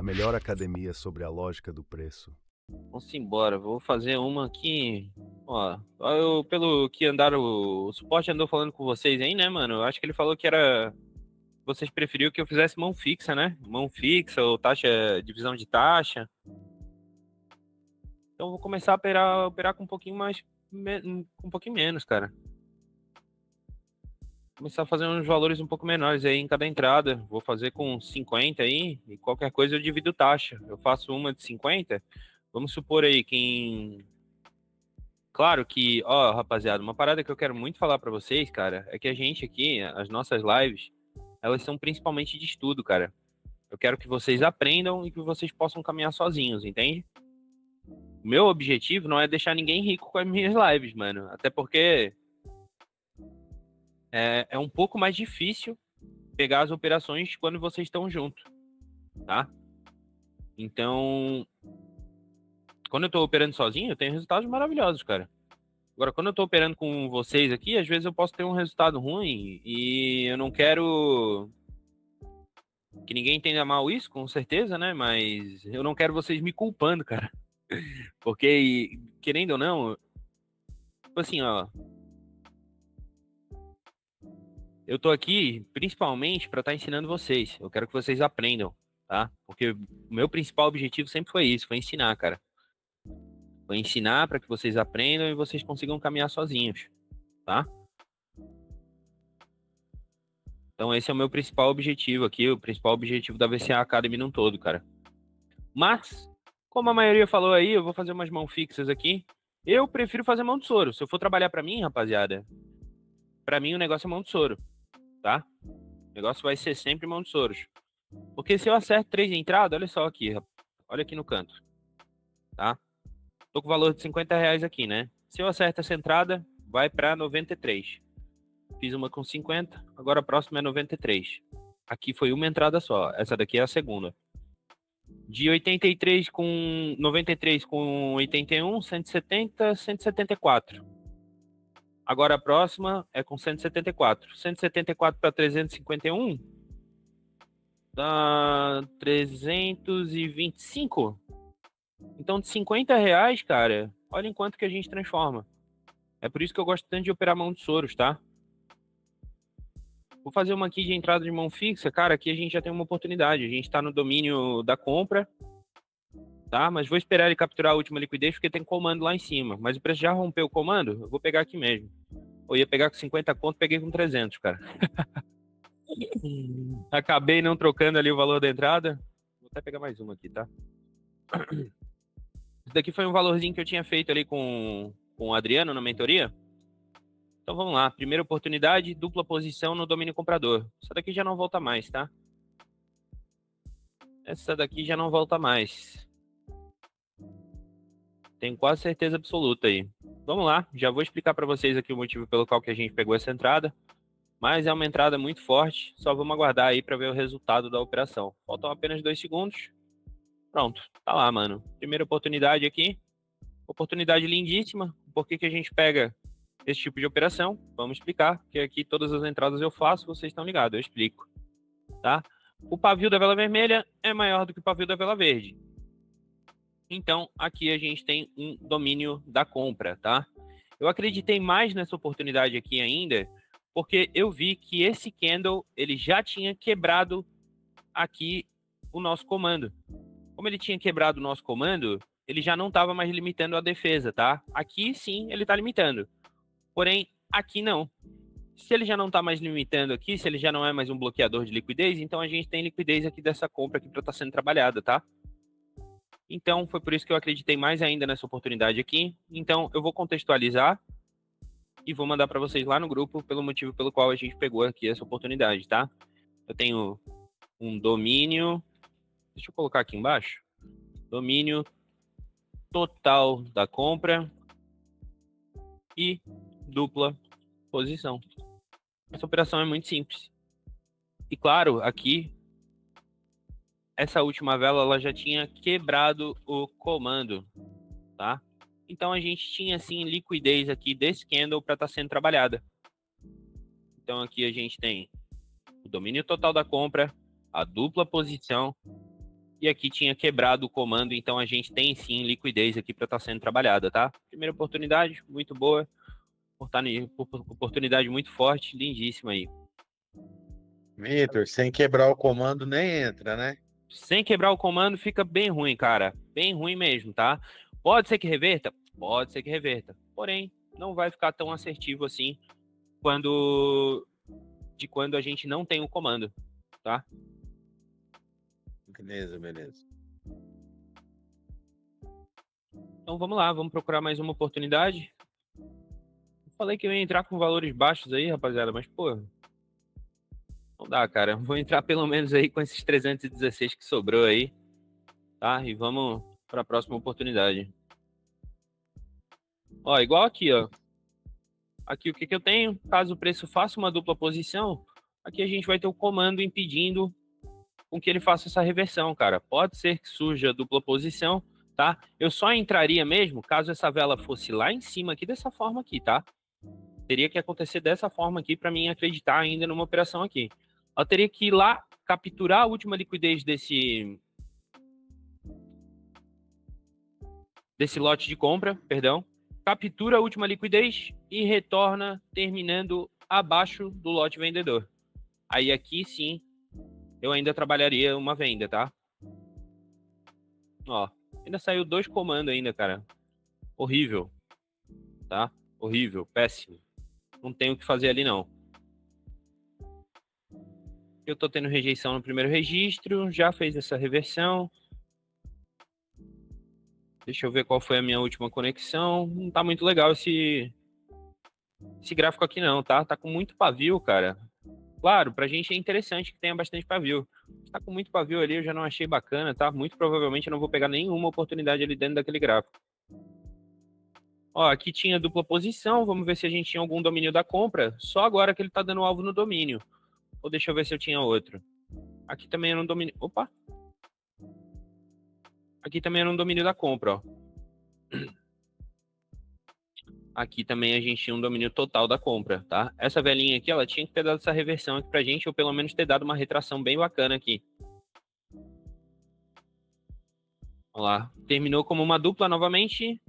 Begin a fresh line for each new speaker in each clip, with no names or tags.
melhor academia sobre a lógica do preço.
Vamos embora, vou fazer uma aqui. Ó, pelo que andaram, o suporte andou falando com vocês aí, né, mano? Eu acho que ele falou que era. Vocês preferiam que eu fizesse mão fixa, né? Mão fixa ou taxa, divisão de taxa. Então eu vou começar a operar com um pouquinho mais, com um pouquinho menos, cara. Começar a fazer uns valores um pouco menores aí em cada entrada. Vou fazer com 50 aí e qualquer coisa eu divido taxa. Eu faço uma de 50. Vamos supor aí quem. Claro que, ó, rapaziada, uma parada que eu quero muito falar pra vocês, cara, é que a gente aqui, as nossas lives, elas são principalmente de estudo, cara. Eu quero que vocês aprendam e que vocês possam caminhar sozinhos, entende? O meu objetivo não é deixar ninguém rico com as minhas lives, mano. Até porque é um pouco mais difícil pegar as operações quando vocês estão juntos, tá? Então, quando eu tô operando sozinho, eu tenho resultados maravilhosos, cara. Agora, quando eu tô operando com vocês aqui, às vezes eu posso ter um resultado ruim e eu não quero que ninguém entenda mal isso, com certeza, né? Mas eu não quero vocês me culpando, cara. Porque, querendo ou não, tipo assim, ó, eu tô aqui principalmente para estar ensinando vocês. Eu quero que vocês aprendam, tá? Porque o meu principal objetivo sempre foi isso, foi ensinar, cara. Foi ensinar para que vocês aprendam e vocês consigam caminhar sozinhos, tá? Então esse é o meu principal objetivo aqui, o principal objetivo da VCA Academy num todo, cara. Mas, como a maioria falou aí, eu vou fazer umas mãos fixas aqui. Eu prefiro fazer mão de soro. Se eu for trabalhar para mim, rapaziada, para mim o negócio é mão de soro, tá? O negócio vai ser sempre mão de soros. Porque se eu acerto 3 entradas, olha só aqui, olha aqui no canto, tá? Tô com o valor de R$ 50 aqui, né? Se eu acerto essa entrada, vai para 93. Fiz uma com 50, agora a próxima é 93. Aqui foi uma entrada só, essa daqui é a segunda. De 83 com 93 com 81, 170, 174. Agora a próxima é com 174. 174 para 351 dá 325. Então de R$ 50, cara, olha em quanto que a gente transforma. É por isso que eu gosto tanto de operar mão de soros, tá? Vou fazer uma aqui de entrada de mão fixa, cara, aqui a gente já tem uma oportunidade. A gente tá no domínio da compra, tá? Mas vou esperar ele capturar a última liquidez porque tem comando lá em cima. Mas o preço já rompeu o comando, eu vou pegar aqui mesmo. Eu ia pegar com 50 conto, peguei com 300, cara. Acabei não trocando ali o valor da entrada. Vou até pegar mais uma aqui, tá? Isso daqui foi um valorzinho que eu tinha feito ali com o Adriano na mentoria. Então vamos lá. Primeira oportunidade, dupla posição no domínio comprador. Essa daqui já não volta mais, tá? Essa daqui já não volta mais. Tenho quase certeza absoluta aí. Vamos lá. Já vou explicar para vocês aqui o motivo pelo qual que a gente pegou essa entrada. Mas é uma entrada muito forte. Só vamos aguardar aí para ver o resultado da operação. Faltam apenas 2 segundos. Pronto. Tá lá, mano. Primeira oportunidade aqui. Oportunidade lindíssima. Por que que a gente pega esse tipo de operação? Vamos explicar, porque aqui todas as entradas eu faço, vocês estão ligados, eu explico, tá? O pavio da vela vermelha é maior do que o pavio da vela verde. Então, aqui a gente tem um domínio da compra, tá? Eu acreditei mais nessa oportunidade aqui ainda, porque eu vi que esse candle, ele já tinha quebrado aqui o nosso comando. Como ele tinha quebrado o nosso comando, ele já não estava mais limitando a defesa, tá? Aqui sim ele está limitando. Porém, aqui não. Se ele já não está mais limitando aqui, se ele já não é mais um bloqueador de liquidez, então a gente tem liquidez aqui dessa compra aqui para estar sendo trabalhada, tá? Então, foi por isso que eu acreditei mais ainda nessa oportunidade aqui. Então, eu vou contextualizar e vou mandar para vocês lá no grupo pelo motivo pelo qual a gente pegou aqui essa oportunidade, tá? Eu tenho um domínio... Deixa eu colocar aqui embaixo. Domínio total da compra e dupla posição. Essa operação é muito simples. E claro, aqui, essa última vela ela já tinha quebrado o comando, tá? Então a gente tinha assim liquidez aqui desse candle para estar sendo trabalhada. Então aqui a gente tem o domínio total da compra, a dupla posição E aqui tinha quebrado o comando, então a gente tem sim liquidez aqui para estar sendo trabalhada, tá? Primeira oportunidade, muito boa. Oportunidade muito forte, lindíssima aí.
Vitor, sem quebrar o comando nem entra, né?
Sem quebrar o comando fica bem ruim, cara. Bem ruim mesmo, tá? Pode ser que reverta? Pode ser que reverta. Porém, não vai ficar tão assertivo assim quando a gente não tem o comando, tá?
Beleza, beleza.
Então vamos lá, vamos procurar mais uma oportunidade. Eu falei que eu ia entrar com valores baixos aí, rapaziada, mas pô, não dá, cara. Vou entrar pelo menos aí com esses 316 que sobrou aí, tá? E vamos para a próxima oportunidade. Ó, igual aqui, ó. Aqui o que eu tenho? Caso o preço faça uma dupla posição, aqui a gente vai ter o comando impedindo com que ele faça essa reversão, cara. Pode ser que surja dupla posição, tá? Eu só entraria mesmo caso essa vela fosse lá em cima aqui dessa forma aqui, tá? Teria que acontecer dessa forma aqui para mim acreditar ainda numa operação aqui. Eu teria que ir lá capturar a última liquidez desse lote de compra, perdão. Captura a última liquidez e retorna terminando abaixo do lote vendedor. Aí aqui sim, eu ainda trabalharia uma venda, tá? Ó, ainda saiu 2 comandos ainda, cara. Horrível, tá? Horrível, péssimo. Não tem o que fazer ali, não. Eu tô tendo rejeição no primeiro registro, já fez essa reversão. Deixa eu ver qual foi a minha última conexão. Não tá muito legal esse gráfico aqui não, tá? Tá com muito pavio, cara. Claro, pra gente é interessante que tenha bastante pavio. Tá com muito pavio ali, eu já não achei bacana, tá? Muito provavelmente eu não vou pegar nenhuma oportunidade ali dentro daquele gráfico. Ó, aqui tinha dupla posição, vamos ver se a gente tinha algum domínio da compra. Só agora que ele tá dando alvo no domínio. Ou deixa eu ver se eu tinha outro. Aqui também era um domínio... Opa! Aqui também era um domínio da compra, ó. Aqui também a gente tinha um domínio total da compra, tá? Essa velhinha aqui, ela tinha que ter dado essa reversão aqui pra gente, ou pelo menos ter dado uma retração bem bacana aqui. Olha lá. Terminou como uma dupla novamente.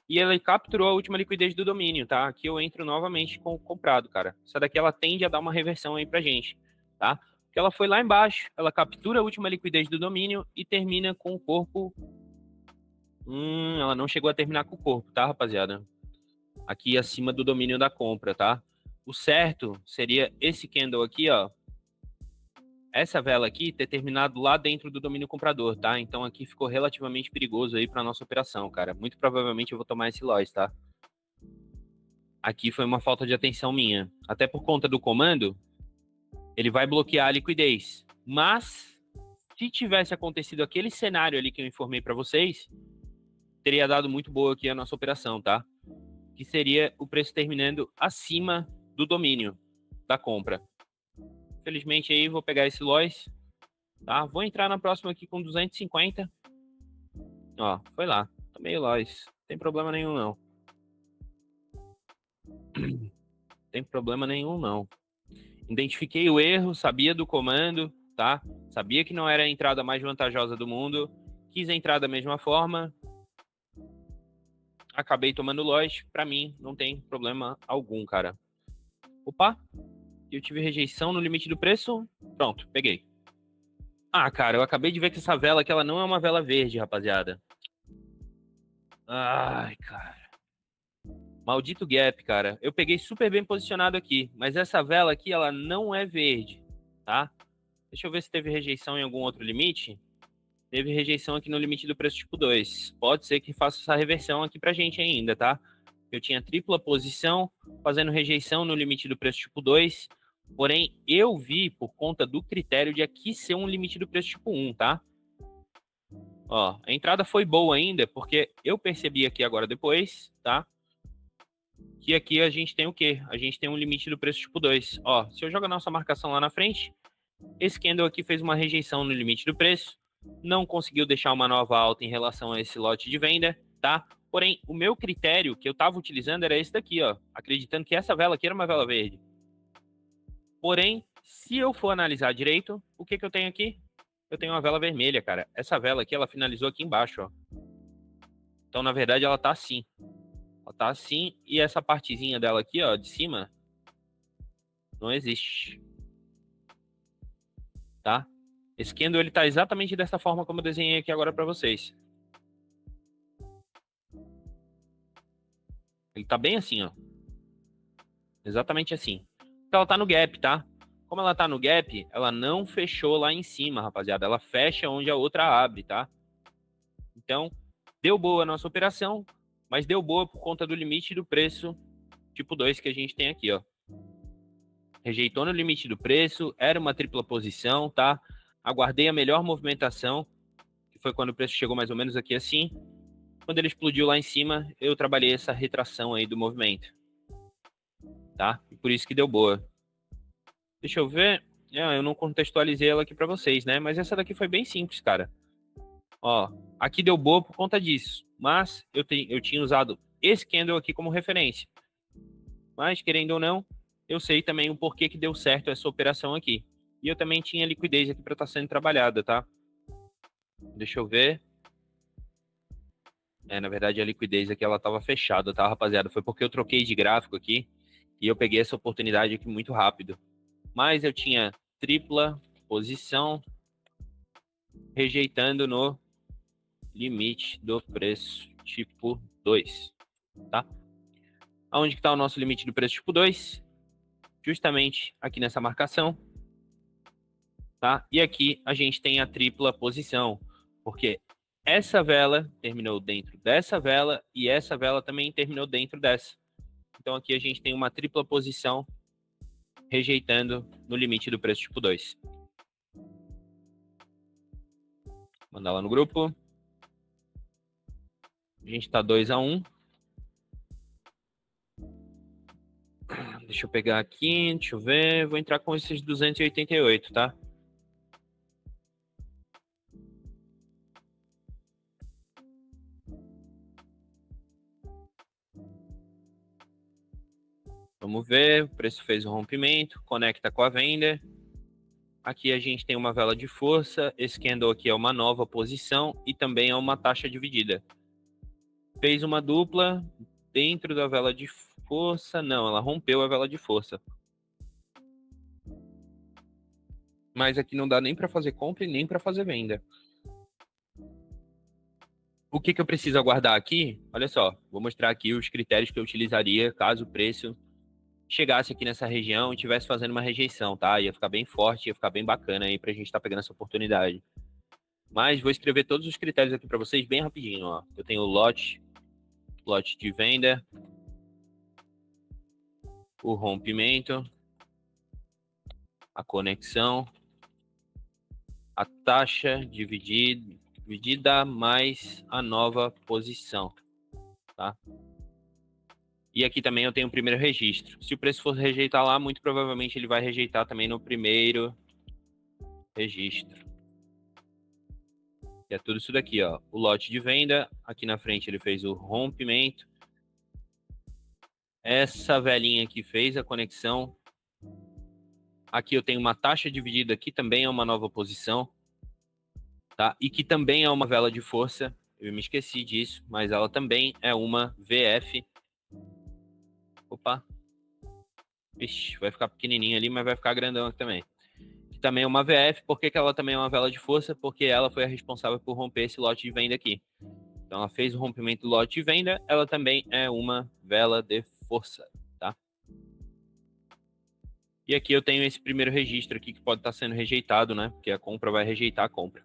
E ela capturou a última liquidez do domínio, tá? Aqui eu entro novamente com o comprado, cara. Essa daqui, ela tende a dar uma reversão aí pra gente, tá? Porque ela foi lá embaixo, ela captura a última liquidez do domínio e termina com o corpo... ela não chegou a terminar com o corpo, tá, rapaziada? Aqui acima do domínio da compra, tá? O certo seria esse candle aqui, ó. Essa vela aqui ter terminado lá dentro do domínio comprador, tá? Então aqui ficou relativamente perigoso aí para nossa operação, cara. Muito provavelmente eu vou tomar esse loss, tá? Aqui foi uma falta de atenção minha. Até por conta do comando, ele vai bloquear a liquidez. Mas, se tivesse acontecido aquele cenário ali que eu informei para vocês, teria dado muito boa aqui a nossa operação, tá? Que seria o preço terminando acima do domínio da compra. Felizmente aí vou pegar esse loss, tá? Vou entrar na próxima aqui com 250. Ó, foi lá. Tomei loss. Não tem problema nenhum, não. Tem problema nenhum, não. Identifiquei o erro, sabia do comando, tá? Sabia que não era a entrada mais vantajosa do mundo. Quis entrar da mesma forma. Acabei tomando loss. Pra mim, não tem problema algum, cara. Opa! Eu tive rejeição no limite do preço. Pronto, peguei. Ah, cara, eu acabei de ver que essa vela aqui, ela não é uma vela verde, rapaziada. Ai, cara. Maldito gap, cara. Eu peguei super bem posicionado aqui, mas essa vela aqui, ela não é verde, tá? Deixa eu ver se teve rejeição em algum outro limite. Teve rejeição aqui no limite do preço tipo 2. Pode ser que faça essa reversão aqui pra gente ainda, tá? Eu tinha tripla posição, fazendo rejeição no limite do preço tipo 2. Porém, eu vi por conta do critério de aqui ser um limite do preço tipo 1, tá? Ó, a entrada foi boa ainda, porque eu percebi aqui agora depois, tá? Que aqui a gente tem o quê? A gente tem um limite do preço tipo 2. Ó, se eu jogar nossa marcação lá na frente, esse candle aqui fez uma rejeição no limite do preço, não conseguiu deixar uma nova alta em relação a esse lote de venda, tá? Porém, o meu critério que eu estava utilizando era esse daqui, ó, acreditando que essa vela aqui era uma vela verde. Porém, se eu for analisar direito, o que eu tenho aqui? eu tenho uma vela vermelha, cara. Essa vela aqui, ela finalizou aqui embaixo, ó. Então, na verdade, ela tá assim. Ela tá assim e essa partezinha dela aqui, ó, de cima, não existe. Tá? Esse candle, ele tá exatamente dessa forma como eu desenhei aqui agora para vocês. Ele tá bem assim, ó. Exatamente assim. Então ela tá no gap, tá? Como ela tá no gap, ela não fechou lá em cima, rapaziada. Ela fecha onde a outra abre, tá? Então, deu boa a nossa operação, mas deu boa por conta do limite do preço tipo 2 que a gente tem aqui, ó. Rejeitou no limite do preço, era uma tripla posição, tá? Aguardei a melhor movimentação, que foi quando o preço chegou mais ou menos aqui assim. Quando ele explodiu lá em cima, eu trabalhei essa retração aí do movimento, tá? E por isso que deu boa. Deixa eu ver. Eu não contextualizei ela aqui para vocês, né? Mas essa daqui foi bem simples, cara. Ó, aqui deu boa por conta disso. Mas eu tinha usado esse candle aqui como referência. Mas, querendo ou não, eu sei também o porquê que deu certo essa operação aqui. E eu também tinha liquidez aqui para estar sendo trabalhada, tá? Deixa eu ver. Na verdade, a liquidez aqui, ela estava fechada, tá, rapaziada? Foi porque eu troquei de gráfico aqui e eu peguei essa oportunidade aqui muito rápido. Mas eu tinha tripla posição rejeitando no limite do preço tipo 2, tá? Aonde que está o nosso limite do preço tipo 2? Justamente aqui nessa marcação, tá? E aqui a gente tem a tripla posição, porque essa vela terminou dentro dessa vela e essa vela também terminou dentro dessa. Então aqui a gente tem uma tripla posição rejeitando no limite do preço tipo 2. Mandar lá no grupo. A gente tá 2-1. Deixa eu pegar aqui, deixa eu ver. Vou entrar com esses 288, tá? Vamos ver, o preço fez o rompimento, conecta com a venda. Aqui a gente tem uma vela de força, esse candle aqui é uma nova posição e também é uma taxa dividida. Fez uma dupla dentro da vela de força, não, ela rompeu a vela de força. Mas aqui não dá nem para fazer compra e nem para fazer venda. O que eu preciso aguardar aqui? Olha só, vou mostrar aqui os critérios que eu utilizaria caso o preço chegasse aqui nessa região e estivesse fazendo uma rejeição, tá? Ia ficar bem forte, ia ficar bem bacana aí pra gente estar pegando essa oportunidade. Mas vou escrever todos os critérios aqui para vocês bem rapidinho, ó. Eu tenho o lote de venda, o rompimento, a conexão, a taxa dividida mais a nova posição, tá? E aqui também eu tenho o primeiro registro. Se o preço for rejeitar lá, muito provavelmente ele vai rejeitar também no primeiro registro. E é tudo isso daqui, ó. O lote de venda, aqui na frente ele fez o rompimento. Essa velinha aqui fez a conexão. Aqui eu tenho uma taxa dividida, que também é uma nova posição, tá? E que também é uma vela de força. Eu me esqueci disso, mas ela também é uma VF. Opa. Ixi, vai ficar pequenininho ali, mas vai ficar grandão aqui também. Que também é uma VF. Por que ela também é uma vela de força? Porque ela foi a responsável por romper esse lote de venda aqui. Então ela fez o rompimento do lote de venda, ela também é uma vela de força, tá? E aqui eu tenho esse primeiro registro aqui que pode estar sendo rejeitado, né? Porque a compra vai rejeitar a compra.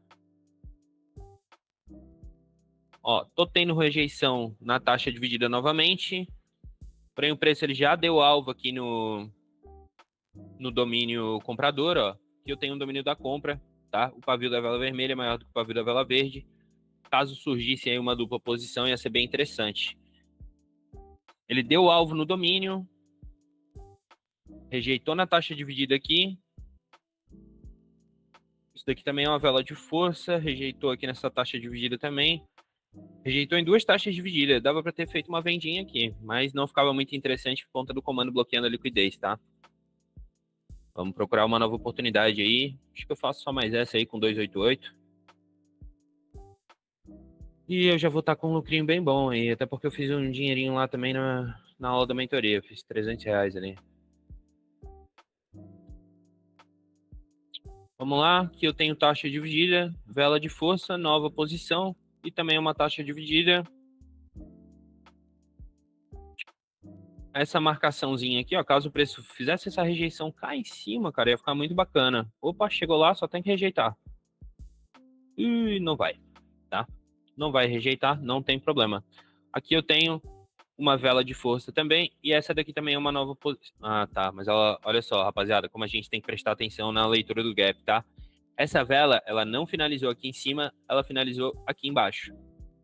Ó, tô tendo rejeição na taxa dividida novamente. Porém, o preço ele já deu alvo aqui no domínio comprador, ó. Que eu tenho um domínio da compra, tá? O pavio da vela vermelha é maior do que o pavio da vela verde. Caso surgisse aí uma dupla posição, ia ser bem interessante. Ele deu alvo no domínio. Rejeitou na taxa dividida aqui. Isso daqui também é uma vela de força. Rejeitou aqui nessa taxa dividida também. Rejeitou em duas taxas divididas. Dava para ter feito uma vendinha aqui, mas não ficava muito interessante por conta do comando bloqueando a liquidez, tá? Vamos procurar uma nova oportunidade aí. Acho que eu faço só mais essa aí com 288. E eu já vou estar com um lucrinho bem bom aí. Até porque eu fiz um dinheirinho lá também na aula da mentoria. Fiz R$300 ali. Vamos lá, aqui eu tenho taxa dividida, vela de força, nova posição e também uma taxa dividida. Essa marcaçãozinha aqui, ó, caso o preço fizesse essa rejeição cá em cima, cara, ia ficar muito bacana. Opa, chegou lá, só tem que rejeitar. E não vai, tá? Não vai rejeitar, não tem problema. Aqui eu tenho uma vela de força também, e essa daqui também é uma nova posição. Ah, tá, mas ela, olha só, rapaziada, como a gente tem que prestar atenção na leitura do gap, tá? Essa vela, ela não finalizou aqui em cima, ela finalizou aqui embaixo,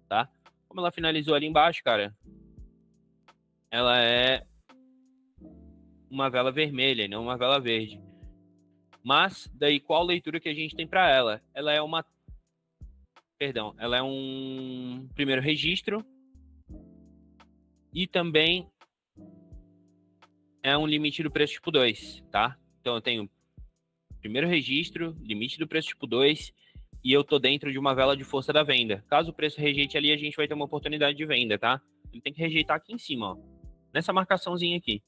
tá? Como ela finalizou ali embaixo, cara, ela é uma vela vermelha e não uma vela verde. Mas, daí, qual leitura que a gente tem para ela? Ela é uma... Perdão, ela é um primeiro registro e também é um limite do preço tipo 2, tá? Então, eu tenho primeiro registro, limite do preço tipo 2 e eu tô dentro de uma vela de força da venda. Caso o preço rejeite ali, a gente vai ter uma oportunidade de venda, tá? Ele tem que rejeitar aqui em cima, ó. Nessa marcaçãozinha aqui.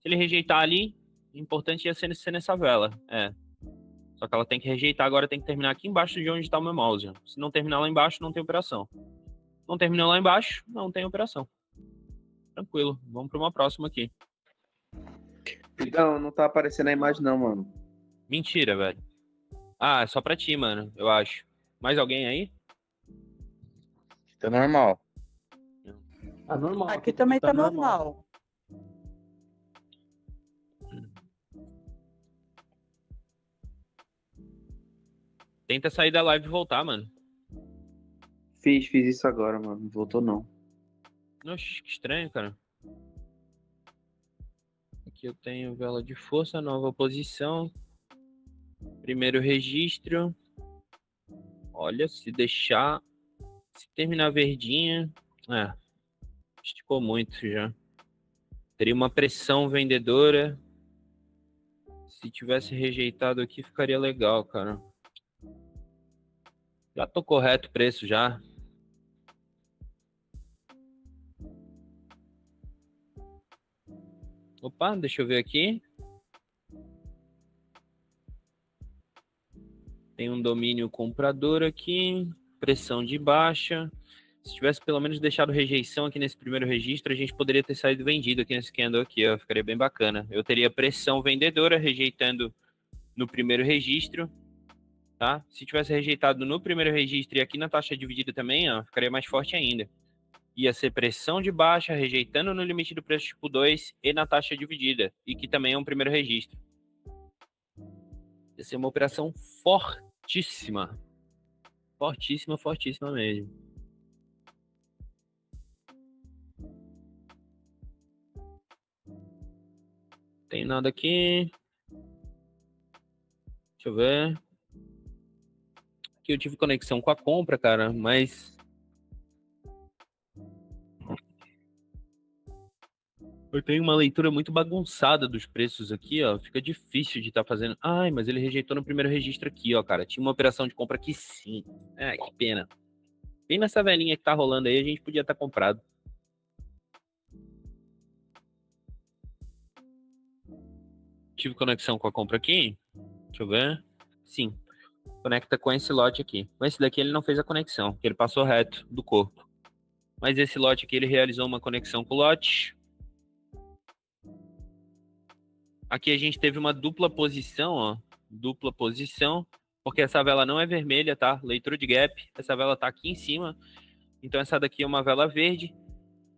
Se ele rejeitar ali, o importante ia ser nessa vela. Só que ela tem que rejeitar, agora tem que terminar aqui embaixo de onde está o meu mouse. Se não terminar lá embaixo, não tem operação. Não terminou lá embaixo, não tem operação. Tranquilo, vamos para uma próxima aqui.
Então, não tá aparecendo a imagem não, mano.
Mentira, velho. Ah, é só pra ti, mano, eu acho. Mais alguém aí?
Tá normal.
Ah, normal.
Aqui também tá normal.
Tenta sair da live e voltar, mano.
Fiz isso agora, mano. Não voltou não.
Oxe, que estranho, cara. Aqui eu tenho vela de força, nova posição. Primeiro registro. Olha, se deixar... Se terminar verdinha... esticou muito já. Teria uma pressão vendedora. Se tivesse rejeitado aqui, ficaria legal, cara. Já tô correto o preço já. Opa, deixa eu ver aqui. Tem um domínio comprador aqui. Pressão de baixa. Se tivesse pelo menos deixado rejeição aqui nesse primeiro registro, a gente poderia ter saído vendido aqui nesse candle aqui, ó. Ficaria bem bacana. Eu teria pressão vendedora rejeitando no primeiro registro. Tá? Se tivesse rejeitado no primeiro registro e aqui na taxa dividida também, ó, ficaria mais forte ainda. Ia ser pressão de baixa, rejeitando no limite do preço tipo 2 e na taxa dividida, e que também é um primeiro registro. Ia ser uma operação fortíssima. Fortíssima, fortíssima mesmo. Tem nada aqui. Deixa eu ver. Que eu tive conexão com a compra, cara, mas eu tenho uma leitura muito bagunçada dos preços aqui, ó. Fica difícil de estar fazendo. Ai, mas ele rejeitou no primeiro registro aqui, ó, cara. Tinha uma operação de compra aqui sim. Que pena. Bem nessa velhinha que tá rolando aí, a gente podia estar comprado. Tive conexão com a compra aqui. Deixa eu ver. Sim. Conecta com esse lote aqui. Com esse daqui ele não fez a conexão, porque ele passou reto do corpo. Mas esse lote aqui ele realizou uma conexão com o lote. Aqui a gente teve uma dupla posição, ó. Dupla posição, porque essa vela não é vermelha, tá? Leitura de gap. Essa vela tá aqui em cima. Então essa daqui é uma vela verde,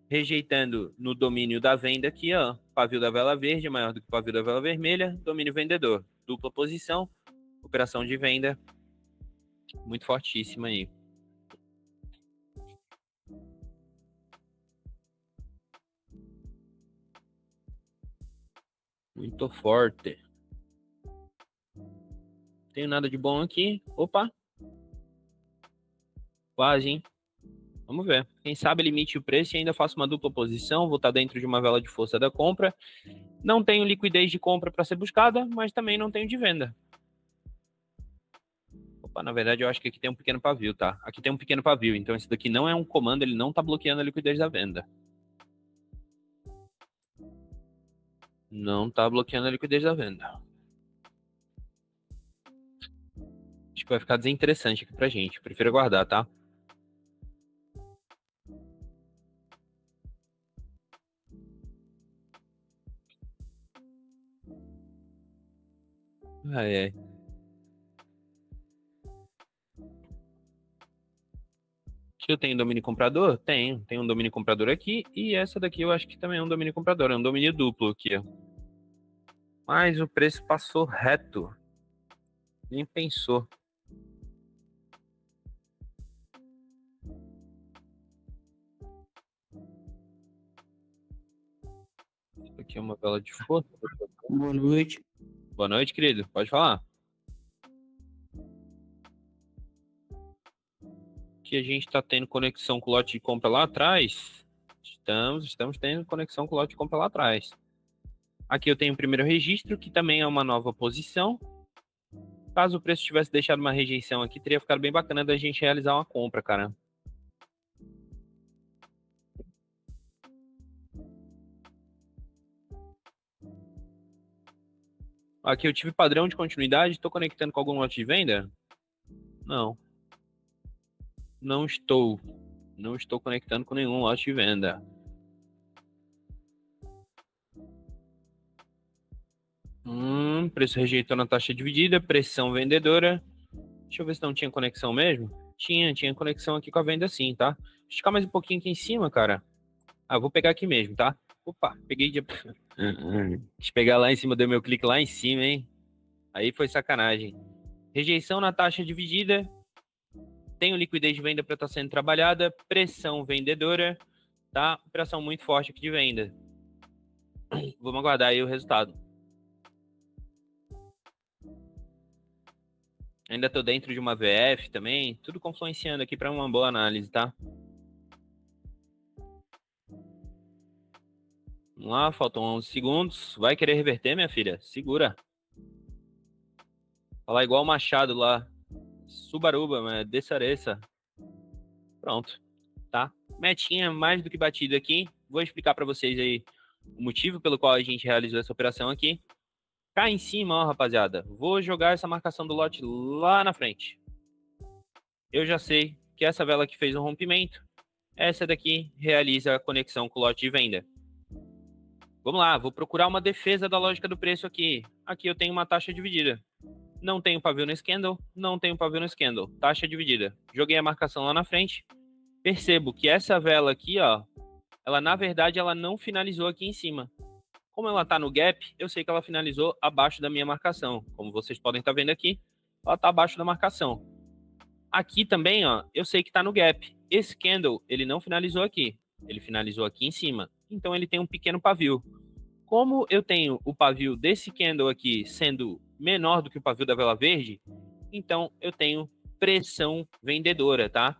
rejeitando no domínio da venda aqui, ó. Pavio da vela verde é maior do que o pavio da vela vermelha. Domínio vendedor. Dupla posição. Operação de venda muito fortíssima aí. Muito forte. Tenho nada de bom aqui. Opa. Quase, hein? Vamos ver. Quem sabe limite o preço e ainda faço uma dupla posição, vou estar dentro de uma vela de força da compra. Não tenho liquidez de compra para ser buscada, mas também não tenho de venda. Opa, na verdade eu acho que aqui tem um pequeno pavio, tá? Aqui tem um pequeno pavio, então esse daqui não é um comando, ele não está bloqueando a liquidez da venda. Não está bloqueando a liquidez da venda. Acho que vai ficar desinteressante aqui pra gente. Prefiro aguardar, tá? Ai, ai. Aqui eu tenho domínio comprador? Tenho. Tem um domínio comprador aqui. E essa daqui eu acho que também é um domínio comprador. É um domínio duplo aqui, ó. Mas o preço passou reto. Nem pensou. Isso aqui é uma vela de força.
Boa noite.
Boa noite, querido. Pode falar. Que a gente está tendo conexão com o lote de compra lá atrás. Estamos tendo conexão com o lote de compra lá atrás. Aqui eu tenho o primeiro registro, que também é uma nova posição. Caso o preço tivesse deixado uma rejeição aqui, teria ficado bem bacana da gente realizar uma compra, cara. Aqui eu tive padrão de continuidade. Estou conectando com algum lote de venda? Não. Não estou conectando com nenhum lote de venda. Preço rejeitando na taxa dividida, pressão vendedora. Deixa eu ver se não tinha conexão mesmo. Tinha conexão aqui com a venda sim, tá? Deixa eu ficar mais um pouquinho aqui em cima, cara. Ah, vou pegar aqui mesmo, tá? Opa, peguei de... Deixa eu pegar lá em cima, deu meu clique lá em cima, hein? Aí foi sacanagem. Rejeição na taxa dividida. Tenho liquidez de venda para estar sendo trabalhada. Pressão vendedora, tá? Operação muito forte aqui de venda. Vamos aguardar aí o resultado. Ainda estou dentro de uma VF também. Tudo confluenciando aqui para uma boa análise, tá? Vamos lá, faltam 11 segundos. Vai querer reverter, minha filha? Segura. Falar igual o Machado lá. Subaruba, mas desçareça. Pronto, tá? Metinha mais do que batida aqui. Vou explicar para vocês aí o motivo pelo qual a gente realizou essa operação aqui. Cá em cima, ó, rapaziada. Vou jogar essa marcação do lote lá na frente. Eu já sei que essa vela aqui fez um rompimento. Essa daqui realiza a conexão com o lote de venda. Vamos lá, vou procurar uma defesa da lógica do preço aqui. Aqui eu tenho uma taxa dividida. Não tenho pavio no candle, não tenho pavio no candle. Taxa dividida. Joguei a marcação lá na frente. Percebo que essa vela aqui, ó, ela na verdade ela não finalizou aqui em cima. Como ela tá no gap, eu sei que ela finalizou abaixo da minha marcação. Como vocês podem estar vendo aqui, ela tá abaixo da marcação. Aqui também, ó, eu sei que tá no gap. Esse candle, ele não finalizou aqui. Ele finalizou aqui em cima. Então ele tem um pequeno pavio. Como eu tenho o pavio desse candle aqui sendo menor do que o pavio da vela verde, então eu tenho pressão vendedora, tá?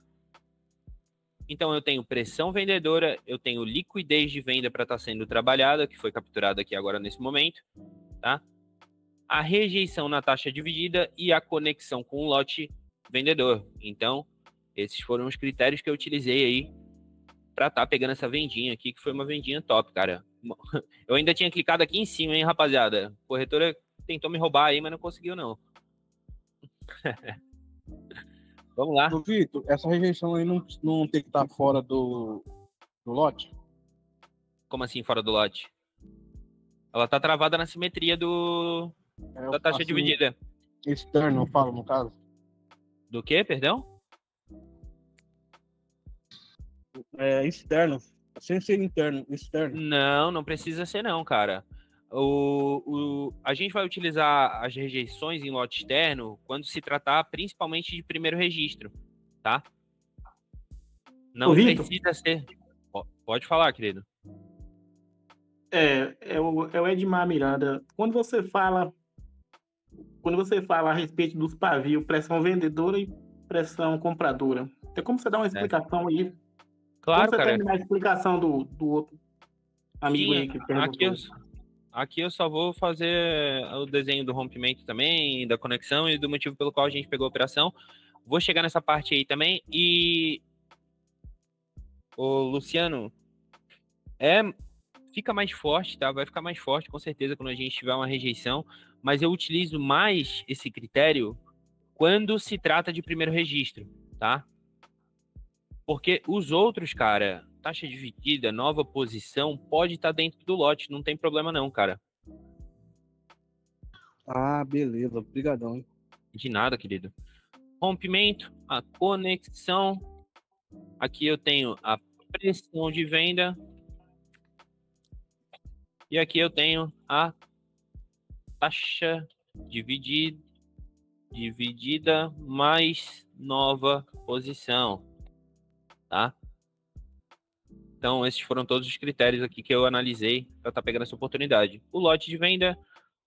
Então eu tenho pressão vendedora, eu tenho liquidez de venda para estar sendo trabalhada, que foi capturada aqui agora nesse momento, tá? A rejeição na taxa dividida e a conexão com o lote vendedor. Então, esses foram os critérios que eu utilizei aí para estar pegando essa vendinha aqui, que foi uma vendinha top, cara. Eu ainda tinha clicado aqui em cima, hein, rapaziada? A corretora tentou me roubar aí, mas não conseguiu, não. Vamos lá.
Ô, Vitor, essa rejeição aí não tem que estar fora do lote?
Como assim, fora do lote? Ela tá travada na simetria da taxa dividida.
Externo, eu falo, no caso.
Do quê, perdão?
É, externo. Sem ser interno, externo.
Não precisa ser não, cara. A gente vai utilizar as rejeições em lote externo quando se tratar principalmente de primeiro registro, tá? Não precisa ser... Pode falar, querido.
É o Edmar Miranda. Quando você fala a respeito dos pavios, pressão vendedora e pressão compradora, tem como você dar uma explicação aí
Claro,
Quando você
cara.
terminar a explicação do outro amigo aí que
Aqui
perguntou.
aqui eu só vou fazer o desenho do rompimento também, da conexão e do motivo pelo qual a gente pegou a operação. Vou chegar nessa parte aí também. E, o Luciano, fica mais forte, tá? Vai ficar mais forte, com certeza, quando a gente tiver uma rejeição. Mas eu utilizo mais esse critério quando se trata de primeiro registro, tá? Porque os outros, cara, taxa dividida, nova posição, pode estar dentro do lote, não tem problema não, cara.
Ah, beleza. Obrigadão, hein?
De nada, querido. Rompimento, a conexão. Aqui eu tenho a pressão de venda. E aqui eu tenho a taxa dividida mais nova posição, tá? Então, esses foram todos os critérios aqui que eu analisei para estar pegando essa oportunidade. O lote de venda,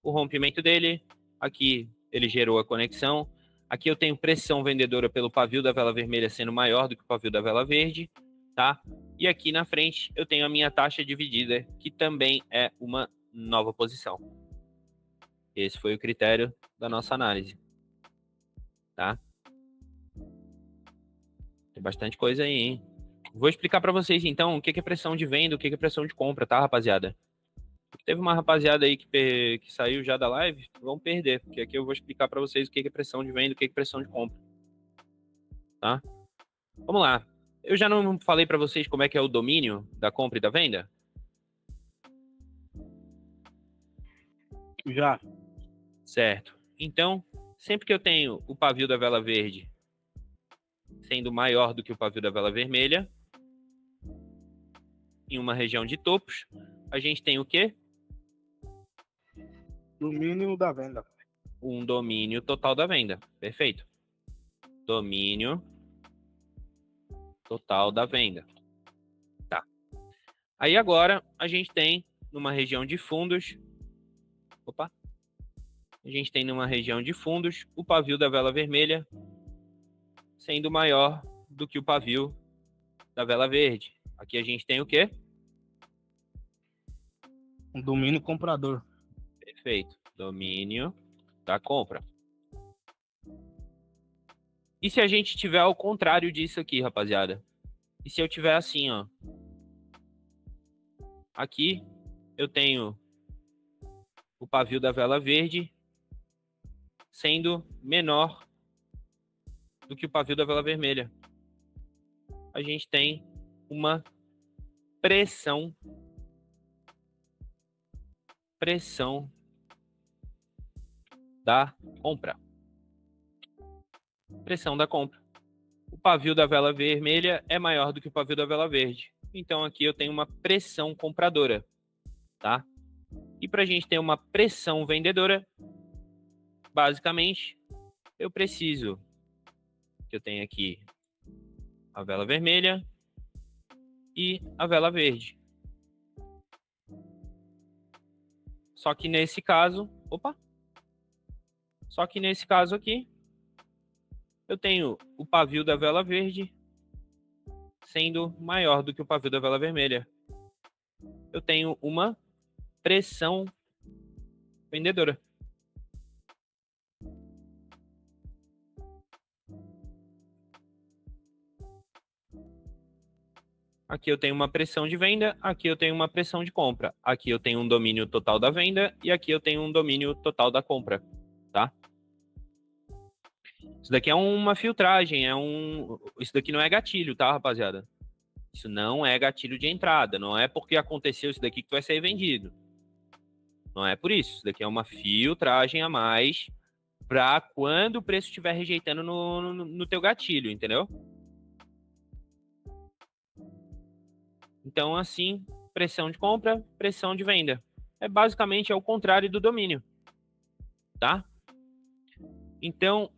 o rompimento dele, aqui ele gerou a conexão. Aqui eu tenho pressão vendedora pelo pavio da vela vermelha sendo maior do que o pavio da vela verde, tá? E aqui na frente eu tenho a minha taxa dividida, que também é uma nova posição. Esse foi o critério da nossa análise, tá? Tem bastante coisa aí, hein? Vou explicar para vocês, então, o que é pressão de venda, o que é pressão de compra, tá, rapaziada? Teve uma rapaziada aí que saiu já da live, vão perder, porque aqui eu vou explicar para vocês o que é pressão de venda, o que é pressão de compra, tá? Vamos lá. Eu já não falei para vocês como é que é o domínio da compra e da venda?
Já.
Certo. Então, sempre que eu tenho o pavio da vela verde sendo maior do que o pavio da vela vermelha, em uma região de topos, a gente tem o quê?
Domínio da venda.
Um domínio total da venda. Perfeito. Domínio total da venda. Tá. Aí agora a gente tem numa região de fundos. Opa. A gente tem numa região de fundos o pavio da vela vermelha sendo maior do que o pavio da vela verde. Aqui a gente tem o quê?
Um domínio comprador.
Perfeito. Domínio da compra. E se a gente tiver ao contrário disso aqui, rapaziada? E se eu tiver assim, ó? Aqui eu tenho o pavio da vela verde sendo menor do que o pavio da vela vermelha. A gente tem uma pressão da compra. Pressão da compra. O pavio da vela vermelha é maior do que o pavio da vela verde. Então aqui eu tenho uma pressão compradora, tá? E para a gente ter uma pressão vendedora, basicamente, eu preciso que eu tenha aqui a vela vermelha e a vela verde. Só que nesse caso, só que nesse caso aqui, eu tenho o pavio da vela verde sendo maior do que o pavio da vela vermelha. Eu tenho uma pressão vendedora. Aqui eu tenho uma pressão de venda, aqui eu tenho uma pressão de compra. Aqui eu tenho um domínio total da venda e aqui eu tenho um domínio total da compra, tá? Isso daqui é uma filtragem, isso daqui não é gatilho, tá, rapaziada? Isso não é gatilho de entrada, não é porque aconteceu isso daqui que vai ser vendido. Não é por isso, isso daqui é uma filtragem a mais para quando o preço estiver rejeitando no teu gatilho, entendeu? Então, assim, pressão de compra, pressão de venda. Basicamente, é o contrário do domínio, tá? Então,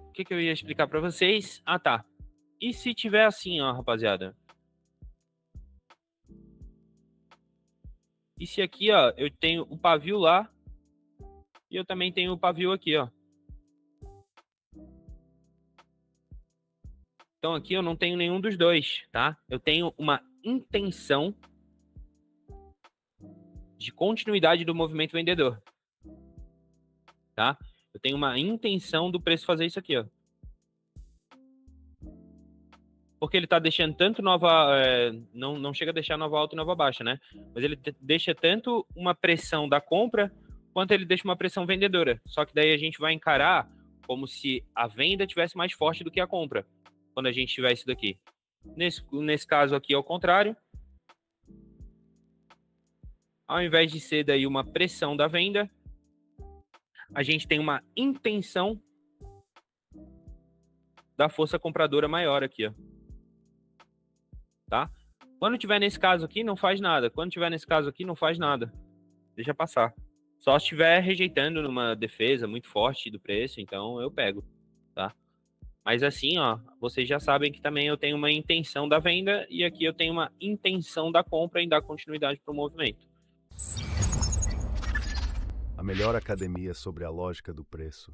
o que eu ia explicar para vocês? Ah, tá. E se tiver assim, ó, rapaziada? E se aqui, ó, eu tenho o pavio lá e eu também tenho o pavio aqui, ó. Então aqui eu não tenho nenhum dos dois, tá? Eu tenho uma intenção de continuidade do movimento vendedor, tá? Eu tenho uma intenção do preço fazer isso aqui, ó. Porque ele tá deixando tanto nova... não chega a deixar nova alta e nova baixa, né? Mas ele deixa tanto uma pressão da compra, quanto ele deixa uma pressão vendedora. Só que daí a gente vai encarar como se a venda tivesse mais forte do que a compra, quando a gente tiver isso daqui. Nesse caso aqui, ao contrário. Ao invés de ser daí uma pressão da venda, a gente tem uma intenção da força compradora maior aqui, ó. Tá? Quando tiver nesse caso aqui, não faz nada. Quando tiver nesse caso aqui, não faz nada. Deixa passar. Só se estiver rejeitando numa defesa muito forte do preço, então eu pego, tá? Mas assim, ó, vocês já sabem que também eu tenho uma intenção da venda e aqui eu tenho uma intenção da compra em dar continuidade para o movimento.
A melhor academia sobre a lógica do preço.